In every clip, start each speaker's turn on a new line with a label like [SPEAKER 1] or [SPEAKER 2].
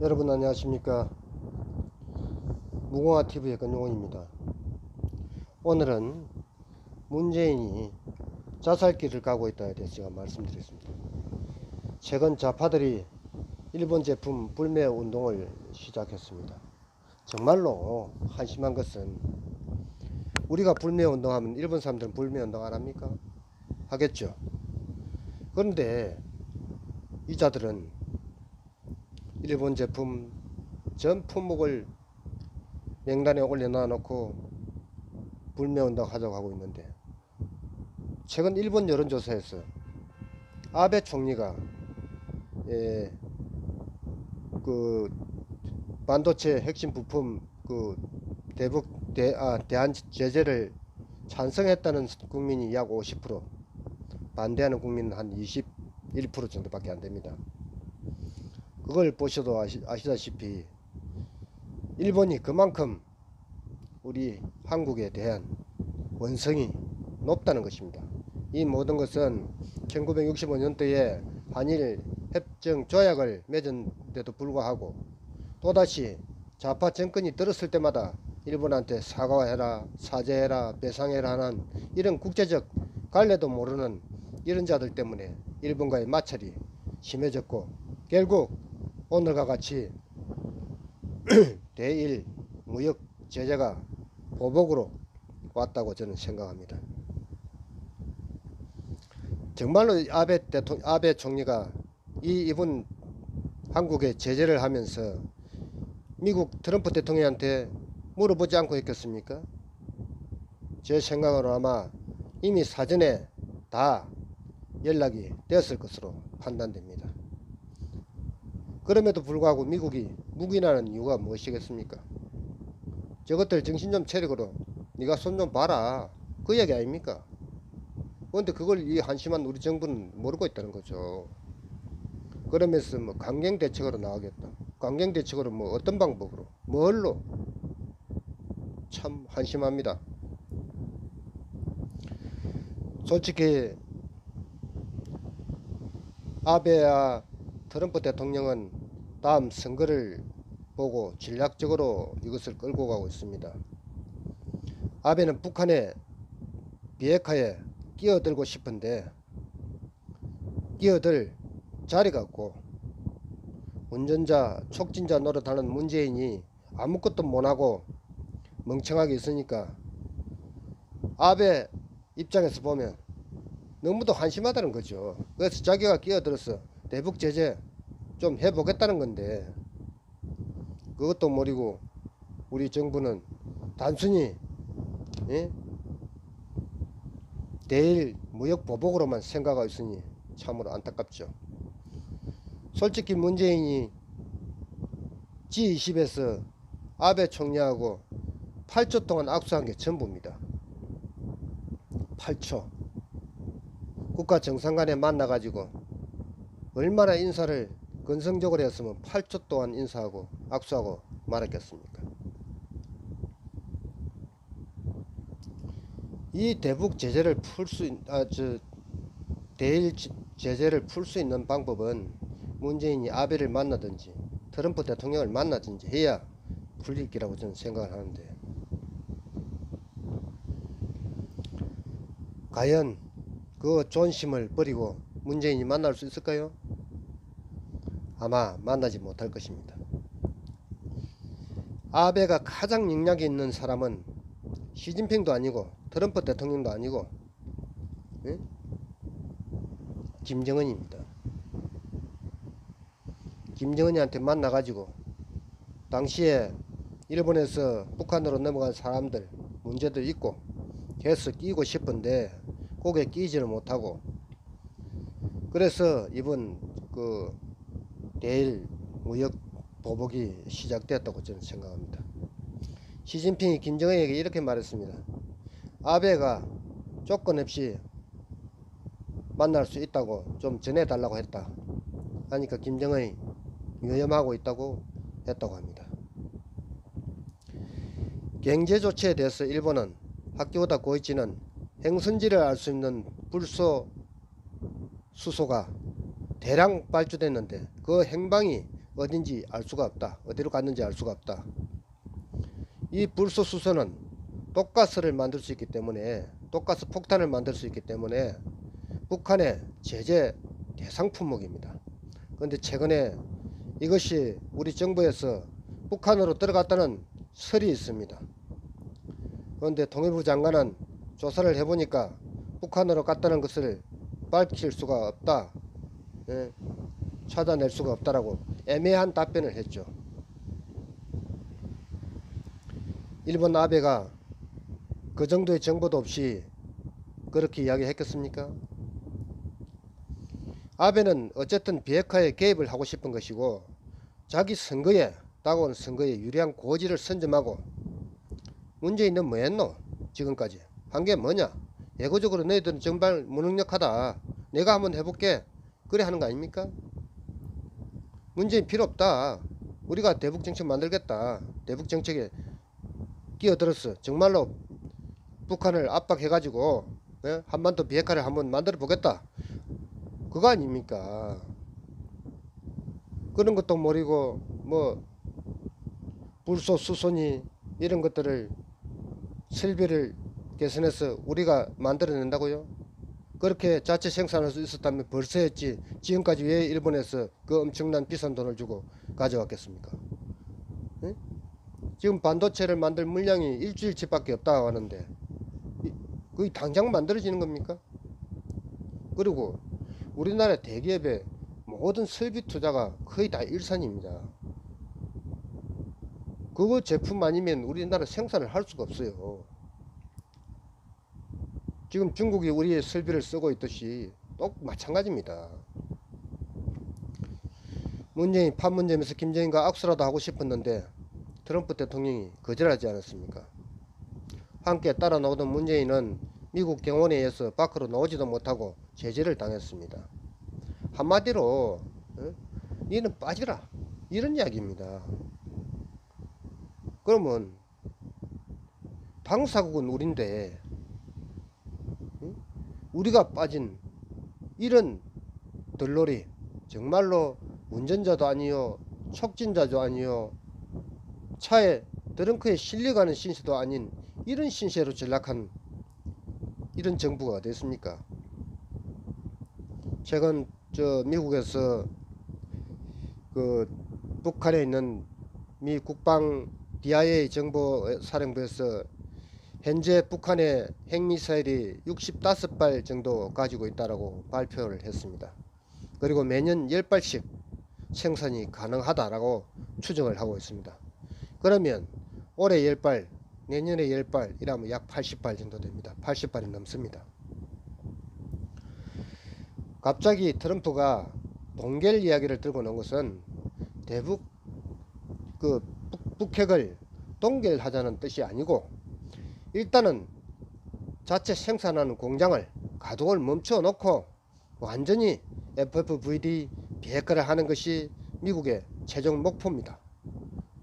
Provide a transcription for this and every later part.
[SPEAKER 1] 여러분 안녕하십니까. 무궁화TV의 권용훈입니다. 오늘은 문재인이 자살길을 가고 있다에 대해서 제가 말씀드리겠습니다. 최근 좌파들이 일본 제품 불매 운동을 시작했습니다. 정말로 한심한 것은 우리가 불매 운동하면 일본 사람들은 불매 운동 안 합니까? 하겠죠. 그런데 이 자들은 일본 제품 전 품목을 명단에 올려놔 놓고 불매운동 하자고 하고 있는데, 최근 일본 여론조사에서 아베 총리가 그 반도체 핵심 부품 대한 제재를 찬성했다는 국민이 약 50%, 반대하는 국민은 한 21% 정도밖에 안 됩니다. 그걸 보셔도 아시다시피 일본이 그만큼 우리 한국에 대한 원성이 높다는 것입니다. 이 모든 것은 1965년도에 한일 협정 조약을 맺은데도 불구하고 또다시 좌파 정권이 들었을 때마다 일본한테 사과해라, 사죄해라, 배상해라 하는 이런 국제적 갈래도 모르는 이런 자들 때문에 일본과의 마찰이 심해졌고, 결국 오늘과 같이 대일 무역 제재가 보복으로 왔다고 저는 생각합니다. 정말로 아베 총리가 이번 한국에 제재를 하면서 미국 트럼프 대통령한테 물어보지 않고 했겠습니까? 제 생각으로 아마 이미 사전에 다 연락이 되었을 것으로 판단됩니다. 그럼에도 불구하고 미국이 묵인하는 이유가 무엇이겠습니까? 저것들 정신 좀 차리고 네가 손 좀 봐라, 그 얘기 아닙니까? 그런데 그걸 이 한심한 우리 정부는 모르고 있다는 거죠. 그러면서 뭐 강경 대책으로 나가겠다. 강경 대책으로 뭐 어떤 방법으로, 뭘로? 참 한심합니다. 솔직히 아베와 트럼프 대통령은 다음 선거를 보고 전략적으로 이것을 끌고 가고 있습니다. 아베는 북한의 비핵화에 끼어들고 싶은데 끼어들 자리가 없고, 운전자 촉진자 노릇하는 문재인이 아무것도 못하고 멍청하게 있으니까 아베 입장에서 보면 너무도 한심하다는 거죠. 그래서 자기가 끼어들어서 대북 제재 좀 해보겠다는 건데, 그것도 모르고 우리 정부는 단순히 대일 무역 보복으로만 생각하고 있으니 참으로 안타깝죠. 솔직히 문재인이 G20에서 아베 총리하고 8초 동안 악수한 게 전부입니다. 8초. 국가 정상 간에 만나가지고 얼마나 인사를 건성적으로 했으면 8초 동안 인사하고 악수하고 말했겠습니까? 이 대북 제재를 대일 제재를 풀 수 있는 방법은 문재인이 아베를 만나든지 트럼프 대통령을 만나든지 해야 풀릴 기라고 저는 생각을 하는데, 과연 그 존심을 버리고 문재인이 만날 수 있을까요? 아마 만나지 못할 것입니다. 아베가 가장 영향이 있는 사람은 시진핑도 아니고 트럼프 대통령도 아니고 김정은입니다. 김정은이한테 만나가지고 당시에 일본에서 북한으로 넘어간 사람들 문제도 있고 해서 끼고 싶은데 거기에 끼지를 못하고, 그래서 이번 대일 무역 보복이 시작됐다고 저는 생각합니다. 시진핑이 김정은에게 이렇게 말했습니다. 아베가 조건 없이 만날 수 있다고 좀 전해달라고 했다 하니까 김정은이 위험하고 있다고 했다고 합니다. 경제 조치에 대해서 일본은 학교보다 고이치는 행선지를 알 수 있는 불소 수소가 대량 발주됐는데 그 행방이 어딘지 알 수가 없다. 어디로 갔는지 알 수가 없다. 이 불소수소는 독가스를 만들 수 있기 때문에, 독가스 폭탄을 만들 수 있기 때문에 북한의 제재 대상 품목입니다. 그런데 최근에 이것이 우리 정부에서 북한으로 들어갔다는 설이 있습니다. 그런데 통일부 장관은 조사를 해보니까 북한으로 갔다는 것을 밝힐 수가 없다, 예, 찾아낼 수가 없다라고 애매한 답변을 했죠. 일본 아베가 그 정도의 정보도 없이 그렇게 이야기했겠습니까? 아베는 어쨌든 비핵화에 개입을 하고 싶은 것이고, 자기 선거에, 다가온 선거에 유리한 고지를 선점하고, 문재인은 뭐 했노? 지금까지 한 게 뭐냐? 예고적으로 너희들은 정말 무능력하다, 내가 한번 해볼게, 그래 하는 거 아닙니까? 문재인 필요 없다, 우리가 대북정책 만들겠다, 대북정책에 끼어들었어, 정말로 북한을 압박해가지고, 예? 한반도 비핵화를 한번 만들어 보겠다, 그거 아닙니까? 그런 것도 모르고 뭐 불소수소니 이런 것들을 설비를 개선해서 우리가 만들어낸다고요? 그렇게 자체 생산할 수 있었다면 벌써 했지, 지금까지 왜 일본에서 그 엄청난 비싼 돈을 주고 가져왔겠습니까? 응? 지금 반도체를 만들 물량이 일주일치밖에 없다고 하는데 거의 당장 만들어지는 겁니까? 그리고 우리나라 대기업의 모든 설비 투자가 거의 다 일산입니다. 그거 제품 아니면 우리나라 생산을 할 수가 없어요. 지금 중국이 우리의 설비를 쓰고 있듯이 똑 마찬가지입니다. 문재인 판문점에서 김정인과 악수라도 하고 싶었는데 트럼프 대통령이 거절하지 않았습니까? 함께 따라 나오던 문재인은 미국 경호원에 의해서 밖으로 나오지도 못하고 제재를 당했습니다. 한마디로 니는 빠지라, 이런 이야기입니다. 그러면 당사국은 우린데 우리가 빠진 이런 들놀이, 정말로 운전자도 아니요, 촉진자도 아니요, 차에 드렁크에 실려가는 신세도 아닌 이런 신세로 전락한 이런 정부가 됐습니까? 최근 미국에서 그 북한에 있는 미 국방 DIA 정보사령부에서 현재 북한의 핵미사일이 65발 정도 가지고 있다라고 발표를 했습니다. 그리고 매년 10발씩 생산이 가능하다라고 추정을 하고 있습니다. 그러면 올해 10발, 내년에 10발 이라면 약 80발 정도 됩니다. 80발이 넘습니다. 갑자기 트럼프가 동결 이야기를 들고 나온 것은 대북 북핵을 동결하자는 뜻이 아니고, 일단은 자체 생산하는 공장을 가동을 멈춰 놓고 완전히 FFVD 비핵화를 하는 것이 미국의 최종 목표입니다.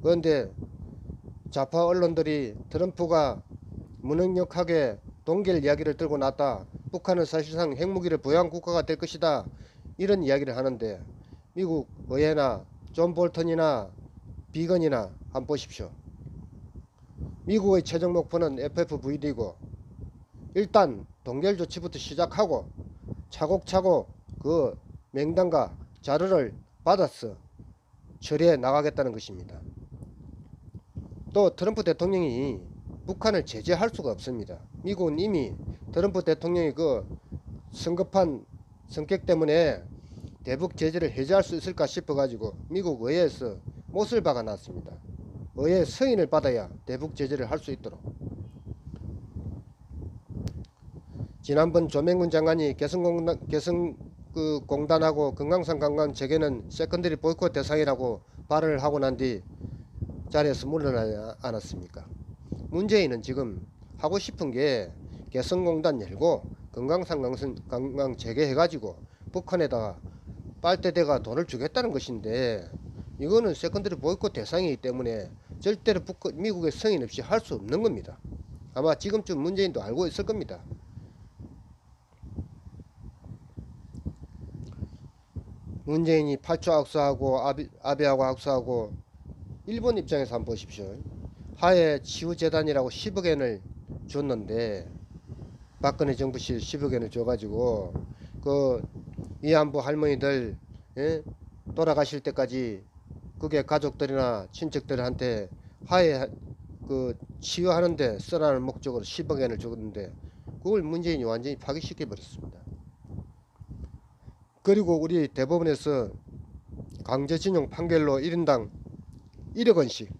[SPEAKER 1] 그런데 좌파 언론들이 트럼프가 무능력하게 동결 이야기를 들고 났다, 북한은 사실상 핵무기를 보유한 국가가 될 것이다, 이런 이야기를 하는데 미국 의회나 존 볼턴이나 비건이나 한번 보십시오. 미국의 최종 목표는 FFVD고 일단 동결 조치부터 시작하고 차곡차곡 그 명단과 자료를 받아서 처리해 나가겠다는 것입니다. 또 트럼프 대통령이 북한을 제재할 수가 없습니다. 미국은 이미 트럼프 대통령의 그 성급한 성격 때문에 대북 제재를 해제할 수 있을까 싶어 가지고 미국 의회에서 못을 박아 놨습니다. 의회 승인을 받아야 대북 제재를 할 수 있도록. 지난번 조명군 장관이 개성공단하고 금강산 관광 재개는 세컨더리 보이콧 대상이라고 발언을 하고 난 뒤 자리에서 물러나지 않았습니까? 문재인은 지금 하고 싶은 게 개성공단 열고 금강산 관광 재개해가지고 북한에다가 빨대대가 돈을 주겠다는 것인데, 이거는 세컨더리 보이콧 대상이기 때문에 절대로 미국의 승인 없이 할 수 없는 겁니다. 아마 지금쯤 문재인도 알고 있을 겁니다. 문재인이 8조 악수하고 아베하고 악수하고 일본 입장에서 한번 보십시오. 하해 치유재단이라고 10억엔을 줬는데 박근혜 정부시 10억엔을 줘가지고 그 위안부 할머니들 예? 돌아가실 때까지 그게 가족들이나 친척들한테 하해 그 치유하는데 쓰라는 목적으로 10억엔을 줬는데 그걸 문재인이 완전히 파기시켜 버렸습니다. 그리고 우리 대법원에서 강제징용 판결로 1인당 1억 원씩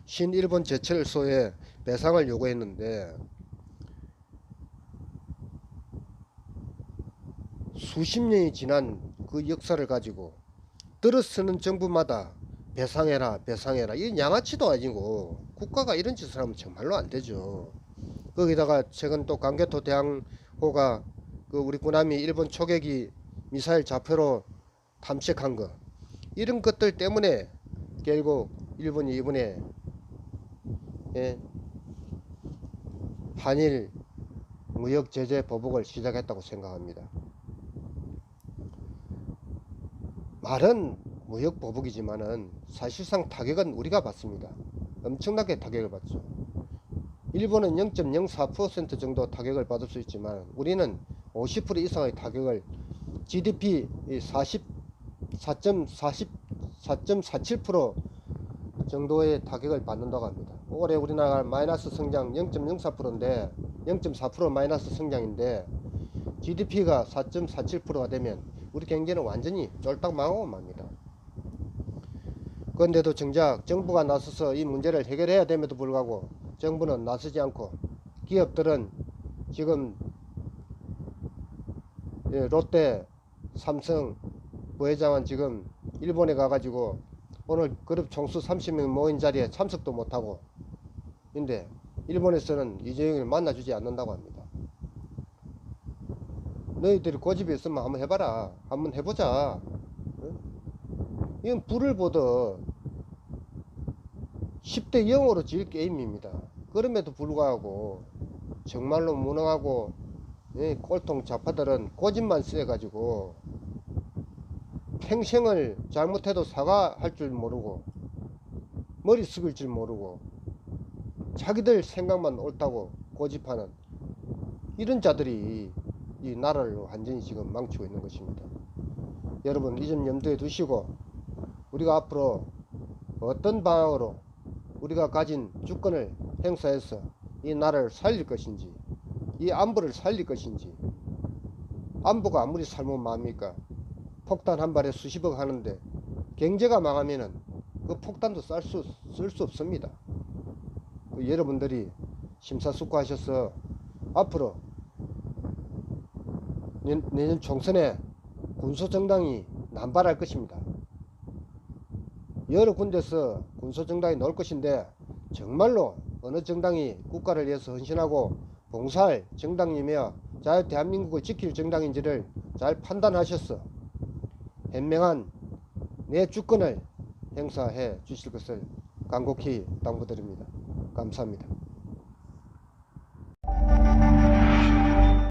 [SPEAKER 1] 신일본 제철소에 배상을 요구했는데 수십 년이 지난 그 역사를 가지고 들어서는 정부마다 배상해라 배상해라, 이 양아치도 아니고 국가가 이런 짓을 하면 정말로 안 되죠. 거기다가 최근 또 강개토 대항호가 그 우리 군함이 일본 초계기 미사일 좌표로 탐색한 거, 이런 것들 때문에 결국 일본이 이번에 예, 한일 무역 제재 보복을 시작했다고 생각합니다. 말은 무역 보복이지만은 사실상 타격은 우리가 받습니다. 엄청나게 타격을 받죠. 일본은 0.04% 정도 타격을 받을 수 있지만 우리는 50% 이상의 타격을, GDP 4.47% 정도의 타격을 받는다고 합니다. 올해 우리나라 마이너스 성장 0.04%인데 0.4% 마이너스 성장인데 GDP가 4.47%가 되면 우리 경제는 완전히 쫄딱 망하고 맙니다. 그런데도 정작 정부가 나서서 이 문제를 해결해야 됨에도 불구하고 정부는 나서지 않고 기업들은 지금 롯데, 삼성 부회장은 지금 일본에 가가지고 오늘 그룹 총수 30명 모인 자리에 참석도 못하고, 근데 일본에서는 이재용을 만나주지 않는다고 합니다. 너희들이 고집이 있으면 한번 해봐라, 한번 해보자. 이건 불을 보듯 10대 0으로 질 게임입니다. 그럼에도 불구하고 정말로 무능하고 꼴통 좌파들은 고집만 세가지고 평생을 잘못해도 사과할 줄 모르고 머리 숙일 줄 모르고 자기들 생각만 옳다고 고집하는 이런 자들이 이 나라를 완전히 지금 망치고 있는 것입니다. 여러분, 이 점 염두에 두시고 우리가 앞으로 어떤 방향으로 우리가 가진 주권을 행사해서 이 나라를 살릴 것인지, 이 안보를 살릴 것인지. 안보가 아무리 살면 뭐합니까? 폭탄 한 발에 수십억 하는데 경제가 망하면은 그 폭탄도 쓸 수 없습니다. 여러분들이 심사숙고하셔서 앞으로 내년 총선에 군소정당이 남발할 것입니다. 여러 군데서 군소정당이 나올 것인데 정말로 어느 정당이 국가를 위해서 헌신하고 봉사할 정당이며 대한민국을 지킬 정당인지를 잘 판단하셔서 현명한 내 주권을 행사해 주실 것을 간곡히 당부드립니다. 감사합니다.